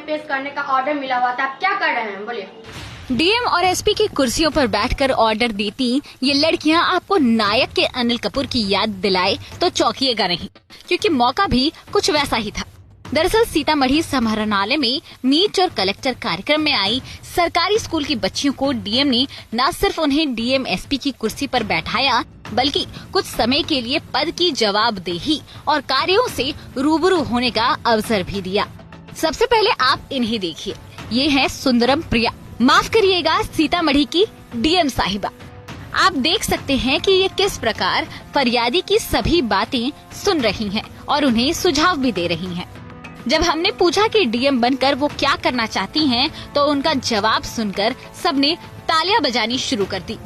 में पेश करने का ऑर्डर मिला हुआ था। आप क्या कर रहे हैं, बोलिए। डीएम और एसपी की कुर्सियों पर बैठकर ऑर्डर देती ये लड़कियां आपको नायक के अनिल कपूर की याद दिलाए तो चौंकिएगा नहीं, क्योंकि मौका भी कुछ वैसा ही था। दरअसल सीतामढ़ी समाहरणालय में मीट और कलेक्टर कार्यक्रम में आई सरकारी स्कूल की बच्चियों को डीएम ने न सिर्फ उन्हें डीएम एसपी की कुर्सी पर बैठाया, बल्कि कुछ समय के लिए पद की जवाबदेही और कार्यों से रूबरू होने का अवसर भी दिया। सबसे पहले आप इन्हें देखिए, ये है सुंदरम प्रिया, माफ करिएगा सीतामढ़ी की डीएम साहिबा। आप देख सकते हैं कि ये किस प्रकार फरियादी की सभी बातें सुन रही हैं और उन्हें सुझाव भी दे रही हैं। जब हमने पूछा कि डीएम बनकर वो क्या करना चाहती हैं, तो उनका जवाब सुनकर सबने तालियां बजानी शुरू कर दी।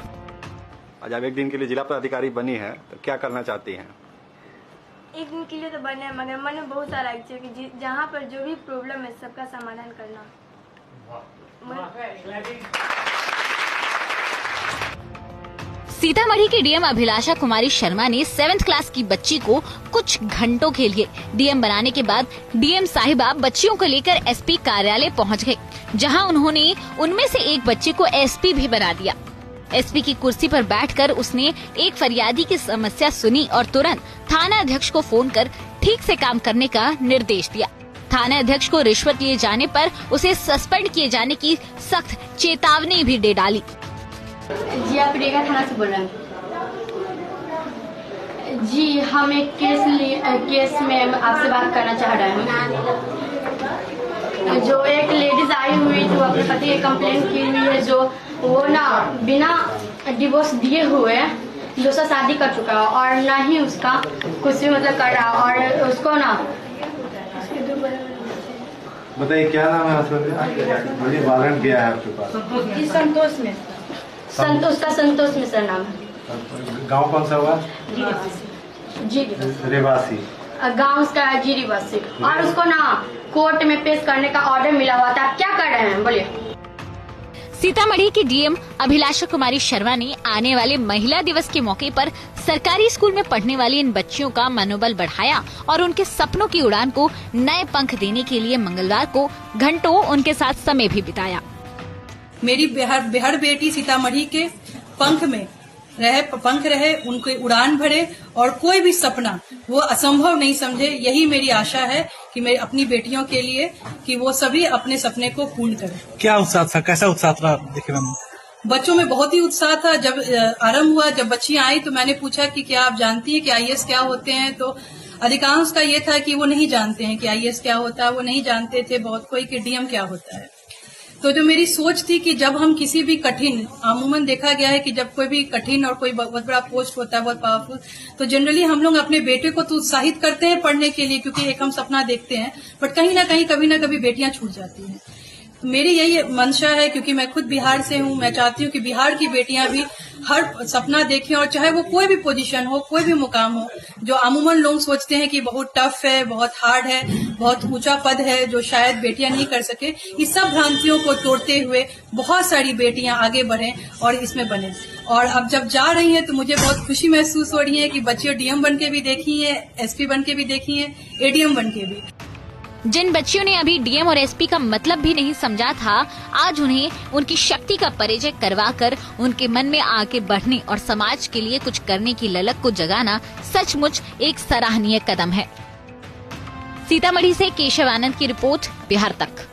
आज आप एक दिन के लिए जिला पदाधिकारी बनी है, तो क्या करना चाहती हैं? एक दिन के लिए तो बने, मगर मन में बहुत सारा इच्छा है कि जहाँ पर जो भी प्रॉब्लम है सबका समाधान करना। सीतामढ़ी की डीएम अभिलाषा कुमारी शर्मा ने 7th क्लास की बच्ची को कुछ घंटों के लिए डीएम बनाने के बाद डीएम साहिबा बच्चियों को लेकर एसपी कार्यालय पहुंच गए, जहां उन्होंने उनमें से एक बच्चे को एसपी भी बना दिया। एसपी की कुर्सी पर बैठकर उसने एक फरियादी की समस्या सुनी और तुरंत थाना अध्यक्ष को फोन कर ठीक से काम करने का निर्देश दिया। थाना अध्यक्ष को रिश्वत लिए जाने पर उसे सस्पेंड किए जाने की सख्त चेतावनी भी दे डाली। जी, आप रेगा थाना से बोल रहे हैं? जी, हम एक केस में आपसे बात करना चाह रहे हैं। जो एक लेडीज आई हुई जो अपने पति की कंप्लेंट की हुई है, जो वो ना बिना डिवोर्स दिए हुए दूसरा शादी कर चुका है और ना ही उसका कुछ भी मतलब कर रहा, और उसको ना बताइए क्या नाम है मुझे वारंट गया है आपके पास? संतोष मिश्रा नाम है। गांव कौन सा हुआ? जी, रेवासी गांव उसका है, जी रिवासी। और उसको ना कोर्ट में पेश करने का ऑर्डर मिला हुआ था। आप क्या कर रहे हैं, बोलिए। सीतामढ़ी की डीएम अभिलाषा कुमारी शर्मा ने आने वाले महिला दिवस के मौके पर सरकारी स्कूल में पढ़ने वाली इन बच्चियों का मनोबल बढ़ाया और उनके सपनों की उड़ान को नए पंख देने के लिए मंगलवार को घंटों उनके साथ समय भी बिताया। मेरी बिहार बेटी सीतामढ़ी के पंख रहे, उनके उड़ान भरे और कोई भी सपना वो असंभव नहीं समझे। यही मेरी आशा है कि मैं अपनी बेटियों के लिए कि वो सभी अपने सपने को पूर्ण करें। क्या उत्साह था, कैसा उत्साह था देखने में? बच्चों में बहुत ही उत्साह था। जब आरंभ हुआ, जब बच्चियां आई तो मैंने पूछा कि क्या आप जानती हैं कि आईएएस क्या होते हैं, तो अधिकांश का ये था कि वो नहीं जानते हैं कि आईएएस क्या होता है, वो नहीं जानते थे बहुत कोई कि डीएम क्या होता है। तो जो मेरी सोच थी कि जब हम किसी भी कठिन, अमूमन देखा गया है कि जब कोई भी कठिन और कोई बहुत बड़ा पोस्ट होता है, बहुत पावरफुल, तो जनरली हम लोग अपने बेटे को तो उत्साहित करते हैं पढ़ने के लिए, क्योंकि एक हम सपना देखते हैं, बट कहीं ना कहीं कभी ना कभी बेटियां छूट जाती हैं। तो मेरी यही मंशा है, क्योंकि मैं खुद बिहार से हूँ, मैं चाहती हूँ कि बिहार की बेटियां भी हर सपना देखें, और चाहे वो कोई भी पोजीशन हो, कोई भी मुकाम हो। जो अमूमन लोग सोचते हैं कि बहुत टफ है, बहुत हार्ड है, बहुत ऊंचा पद है जो शायद बेटियां नहीं कर सके, इस सब भ्रांतियों को तोड़ते हुए बहुत सारी बेटियां आगे बढ़ें और इसमें बने। और अब जब जा रही हैं तो मुझे बहुत खुशी महसूस हो रही है कि बच्चियां डीएम बन के भी देखी है, एसपी बन के भी देखी है, एडीएम बन के भी। जिन बच्चियों ने अभी डीएम और एसपी का मतलब भी नहीं समझा था, आज उन्हें उनकी शक्ति का परिचय करवाकर उनके मन में आगे बढ़ने और समाज के लिए कुछ करने की ललक को जगाना सचमुच एक सराहनीय कदम है। सीतामढ़ी से केशव आनंद की रिपोर्ट, बिहार तक।